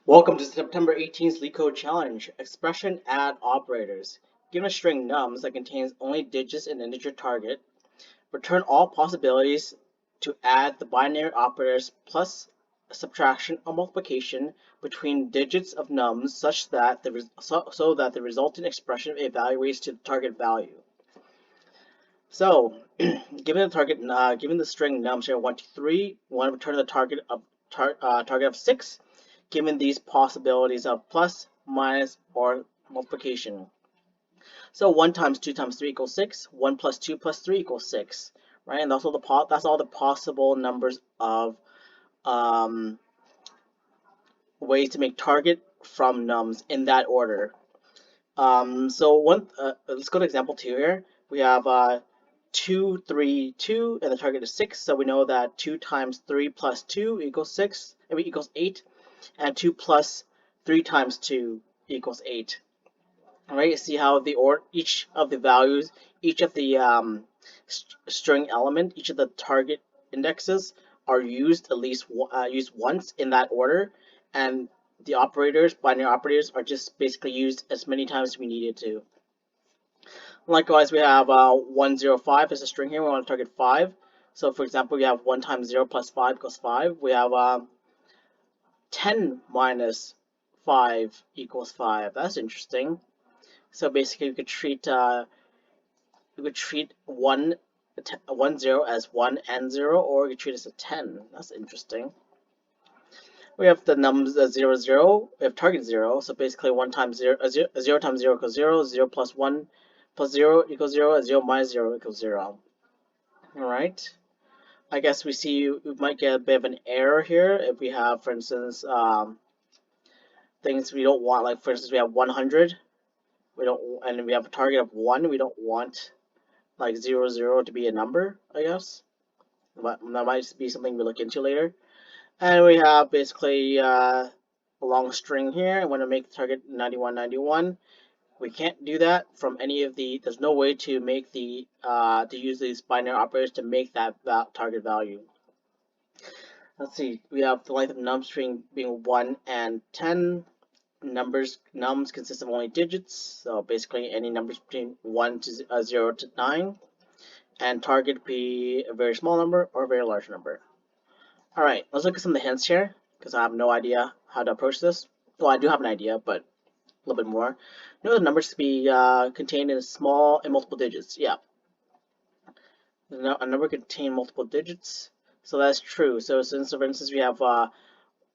Welcome to September 18th LeetCode Challenge. Expression add operators. Given a string nums that contains only digits and integer target, return all possibilities to add the binary operators plus subtraction or multiplication between digits of nums such that so that the resulting expression evaluates to the target value. So, given the string nums here 1, 2, 3, we want to return the target of 6. Given these possibilities of plus, minus, or multiplication. So 1 times 2 times 3 equals 6. 1 plus 2 plus 3 equals 6. Right? And that's all the possible numbers of ways to make target from nums in that order. Let's go to example 2 here. We have 2, 3, 2, and the target is 6. So we know that 2 times 3 plus 2 equals 6, equals 8. And 2 plus 3 times 2 equals 8. Alright, see how each of the values, each of the string element, each of the target indexes are used at least used once in that order, and the binary operators, are just basically used as many times as we needed to. Likewise, we have 105 as a string here. We want to target 5. So, for example, we have 1 times 0 plus 5 equals 5. We have 10 minus 5 equals 5. That's interesting. So basically, we could treat 1 0 as 1 and 0, or we could treat it as a 10. That's interesting. We have the nums 0, 0. We have target 0. So basically, 1 times 0, 0 times 0 equals 0. 0 plus 1 plus 0 equals 0. 0 minus 0 equals 0. All right. I guess we might get a bit of an error here if we have, for instance, things we don't want. Like for instance, we have 100. And we have a target of 1. We don't want like 0, 0 to be a number, I guess. But that might be something we look into later. And we have basically a long string here. I want to make the target 91, 91. We can't do that from any of the. There's no way to make to use these binary operators to make that target value. Let's see. We have the length of num string being 1 and 10. Nums consist of only digits, so basically any numbers between 1 to 0 to 9, and target be a very small number or a very large number. All right, let's look at some of the hints here because I have no idea how to approach this. Well, I do have an idea, but a little bit more. You know, the numbers to be contained in small and multiple digits. Yeah, a number contain multiple digits, so that's true. So since, for instance, we have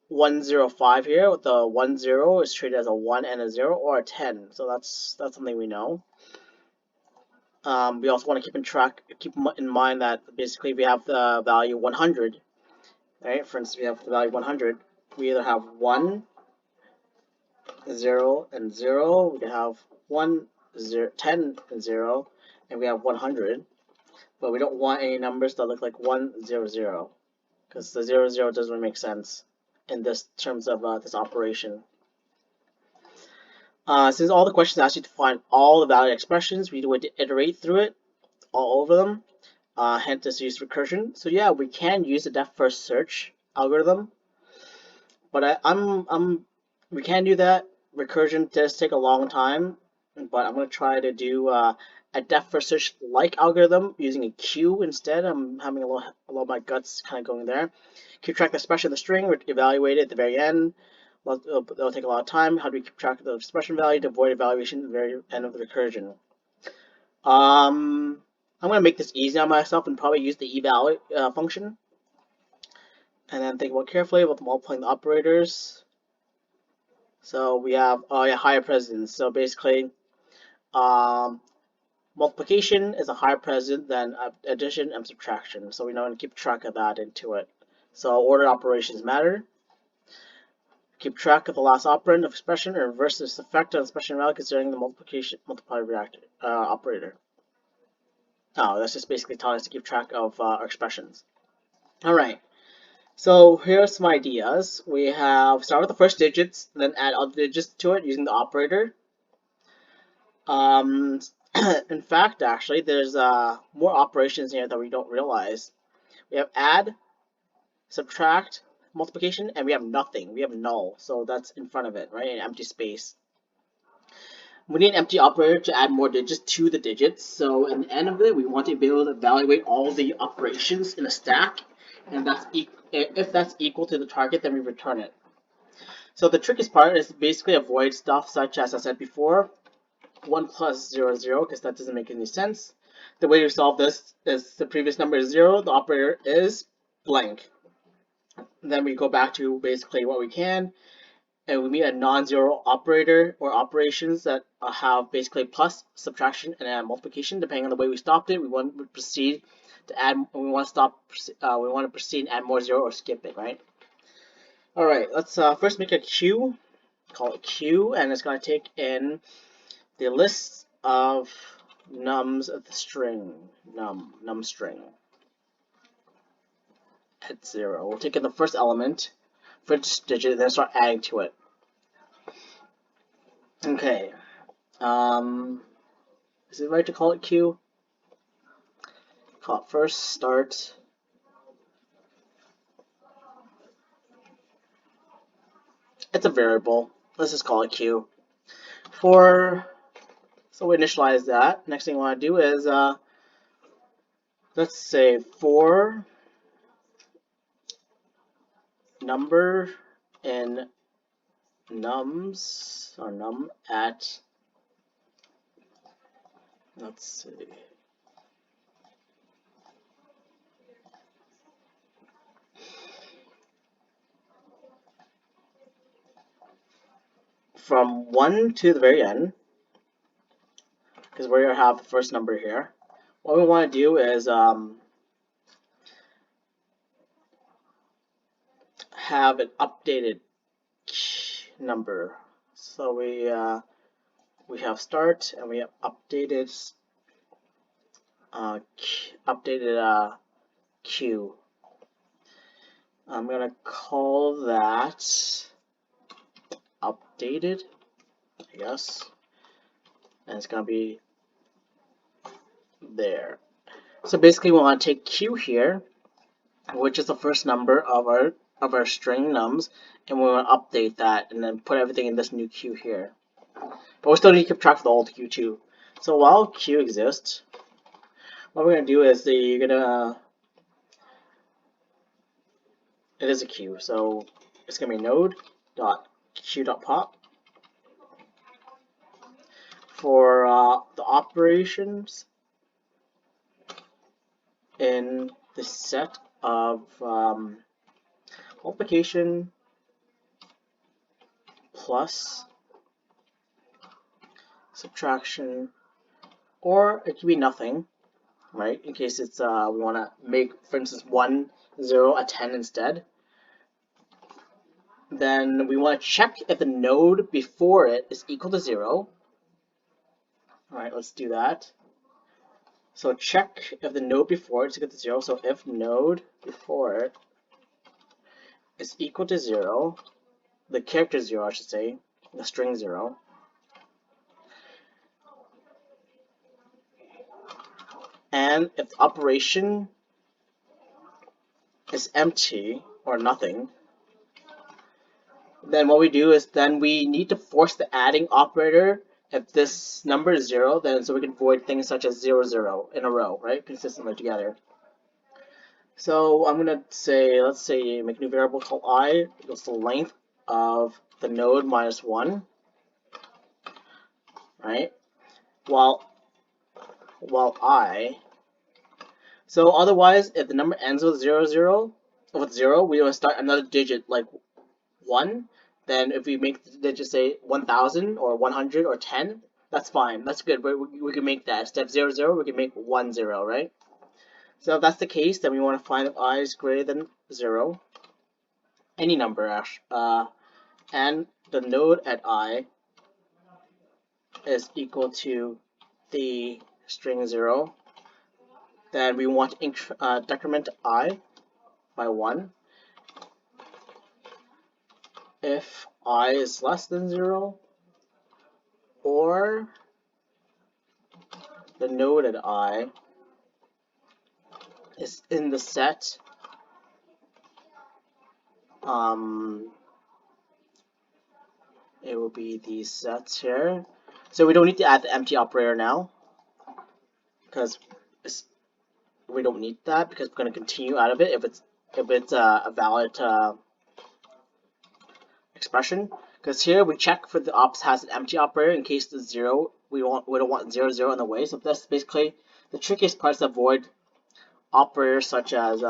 105 here, with the 10 is treated as a 1 and a 0, or a 10. So that's something we know. We also want to keep in mind that basically we have the value 100. Right? For instance, we have the value 100. We either have 1, 0, and 0. We can have 1, 0, 10, and 0, and we have 100. But we don't want any numbers that look like 1, 0, 0, because the 0, 0 doesn't really make sense in this terms of this operation. Since all the questions ask you to find all the valid expressions, we need to iterate through it, all over them. Hence, this use recursion. So yeah, we can use the depth first search algorithm, but we can do that. Recursion does take a long time, but I'm going to try to do a depth first search like algorithm using a queue instead. I'm having a lot of my guts kind of going there. Keep track of the expression of the string, evaluate it at the very end. It'll take a lot of time. How do we keep track of the expression value to avoid evaluation at the very end of the recursion? I'm going to make this easy on myself and probably use the eval function. And then think about carefully about multiplying the operators. So we have higher precedence. So basically, multiplication is a higher precedent than addition and subtraction. So we know to keep track of that into it. So ordered operations matter. Keep track of the last operand of expression and reverse this effect on expression value considering the multiplier operator. Oh, that's just basically telling us to keep track of our expressions. All right. So here's some ideas. We have start with the first digits, then add other digits to it using the operator. In fact, actually, there's more operations here that we don't realize. We have add, subtract, multiplication, and we have nothing. We have null, so that's in front of it, right? An empty space. We need an empty operator to add more digits to the digits. So at the end of it, we want to be able to evaluate all the operations in a stack, and if that's equal to the target, then we return it. So the trickiest part is basically avoid stuff such as I said before, 1 plus 0, 0, because that doesn't make any sense. The way to solve this is the previous number is 0, the operator is blank. Then we go back to basically what we can, and we meet a non-zero operator or operations that have basically plus, subtraction, and multiplication. Depending on the way we stopped it, we want to proceed to add. We want to stop. We want to proceed and add more zero or skip it, right? All right. Let's first make a queue. Call it queue, and it's going to take in the list of nums of the string num string at 0. We'll take in the first element, first digit, and then start adding to it. Okay. Is it right to call it queue? Call it first start. It's a variable. Let's just call it queue. So we initialize that. Next thing we want to do is let's say for number in nums or num at, let's see, from 1 to the very end, because we're going to have the first number here. What we want to do is have an updated number. So we have start and we have updated queue. I'm gonna call that updated, I guess, and it's gonna be there. So basically, we want to take Q here, which is the first number of our string nums, and we want to update that and then put everything in this new Q here. But we still need to keep track of the old Q too. So while Q exists, what we're gonna do is it is a queue, so it's gonna be node.q.pop for the operations in the set of multiplication plus subtraction, or it could be nothing, right? In case it's we want to make, for instance, 1, 0 a 10 instead. Then we want to check if the node before it is equal to 0. All right, let's do that. So check if the node before it is equal to 0. So if node before it is equal to 0, the character 0, I should say, the string 0, and if the operation is empty or nothing, then what we do is then we need to force the adding operator. If this number is 0, then so we can void things such as 0, 0 in a row, right, consistently together. So I'm gonna say, let's say, make a new variable called I equals the length of the node minus 1, right? While I. So otherwise, if the number ends with 0, 0, with 0, we want to start another digit like 1. Then if we make the digit say 1000 or 100 or 10, that's fine. That's good. We can make that. Instead of 0, 0, we can make 1, 0, right? So if that's the case, then we want to find if I is greater than 0, any number, and the node at I is equal to the string 0, then we want to decrement I by 1. If I is less than 0, or the node at I is in the set it will be these sets here. So we don't need to add the empty operator now because we don't need that because we're going to continue out of it if it's a valid expression. Because here we check for the ops has an empty operator in case the zero we don't want 0 0 in the way. So that's basically the trickiest part is to avoid operators such as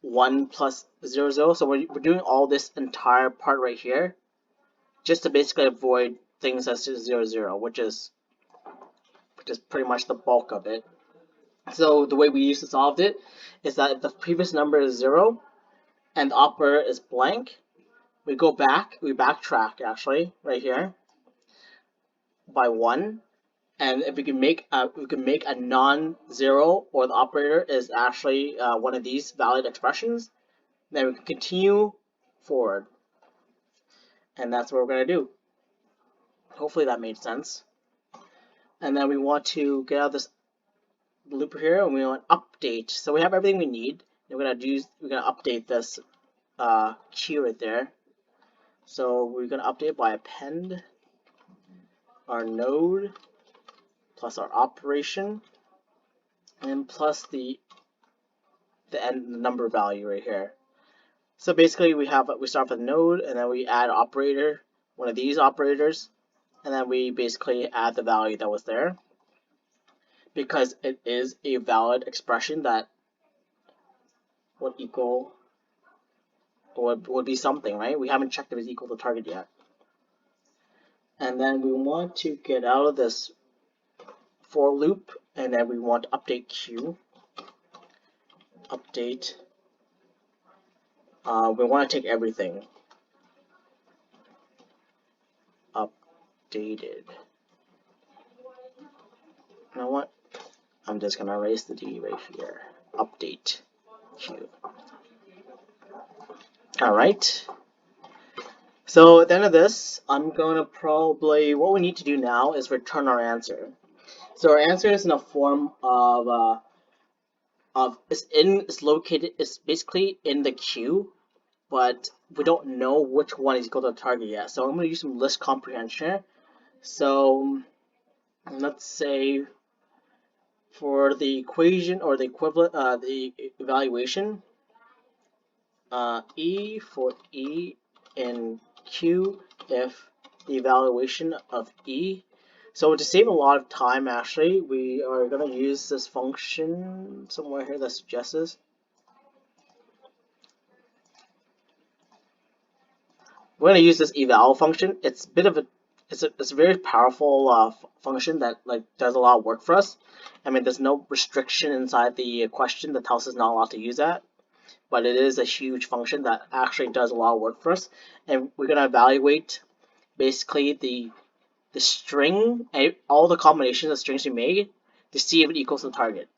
1 plus 0 0. So we're doing all this entire part right here just to basically avoid things such as 0 0, which is pretty much the bulk of it. So the way we used to solve it is that if the previous number is 0 and the operator is blank, we go back, we backtrack actually right here by 1, and if we can make a non-zero or the operator is actually one of these valid expressions, then we can continue forward, and that's what we're going to do. Hopefully that made sense. And then we want to get out of this loop here, and we want update. So we have everything we need. And we're gonna update this queue right there. So we're gonna update by append our node plus our operation and plus the end number value right here. So basically we start with a node and then we add operator, one of these operators, and then we basically add the value that was there because it is a valid expression that would equal would be something, right? We haven't checked if it's equal to target yet. And then we want to get out of this for loop, and then we want to update queue. Update. We want to take everything. Updated. You know what? I'm just gonna erase the D right here. Update queue. Alright. So at the end of this, I'm gonna probably, what we need to do now is return our answer. So our answer is in a form of it's basically in the queue, but we don't know which one is equal to the target yet. So I'm gonna use some list comprehension. So let's say for the equation or the equivalent, the evaluation, E for E in Q if the evaluation of E. So to save a lot of time, actually, we are going to use this function somewhere here that suggests this. We're going to use this eval function. It's a bit of it's a very powerful function that does a lot of work for us. I mean, there's no restriction inside the question that tells us not allowed to use that, but it is a huge function that actually does a lot of work for us. And we're going to evaluate basically the string, all the combinations of strings we made to see if it equals the target.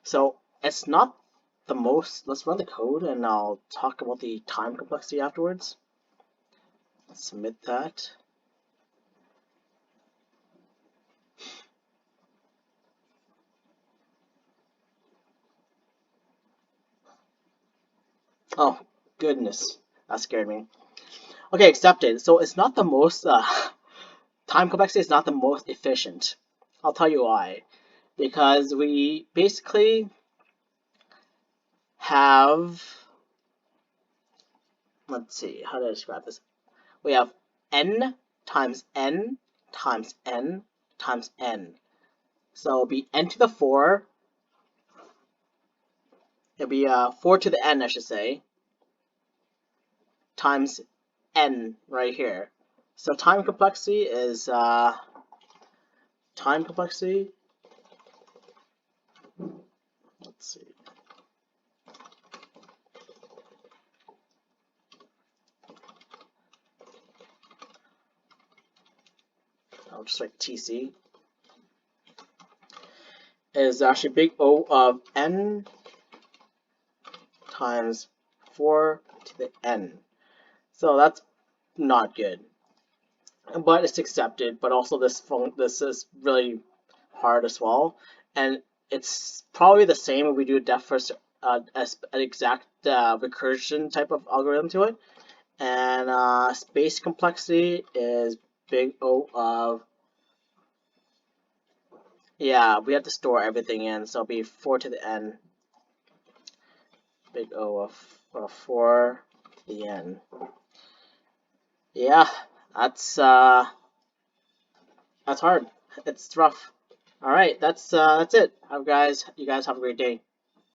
So it's not the most, let's run the code and I'll talk about the time complexity afterwards. Let's submit that. Oh, goodness, that scared me. Okay, accepted. So it's not the most, time complexity is not the most efficient. I'll tell you why. Because we basically have, let's see, how do I describe this? We have n times n times n times n. So it'll be n to the 4. It'll be 4 to the n, I should say, times n right here. So time complexity is time complexity. Let's see. I'll just write TC. Is actually big O of n times 4 to the n. So that's not good. But it's accepted, but also this is really hard as well. And it's probably the same if we do a depth first an exact recursion type of algorithm to it. And space complexity is big O of, yeah, we have to store everything in, so it'll be 4 to the n, big O of 4 to the n. Yeah, that's hard. It's rough. All right, that's it. You guys have a great day.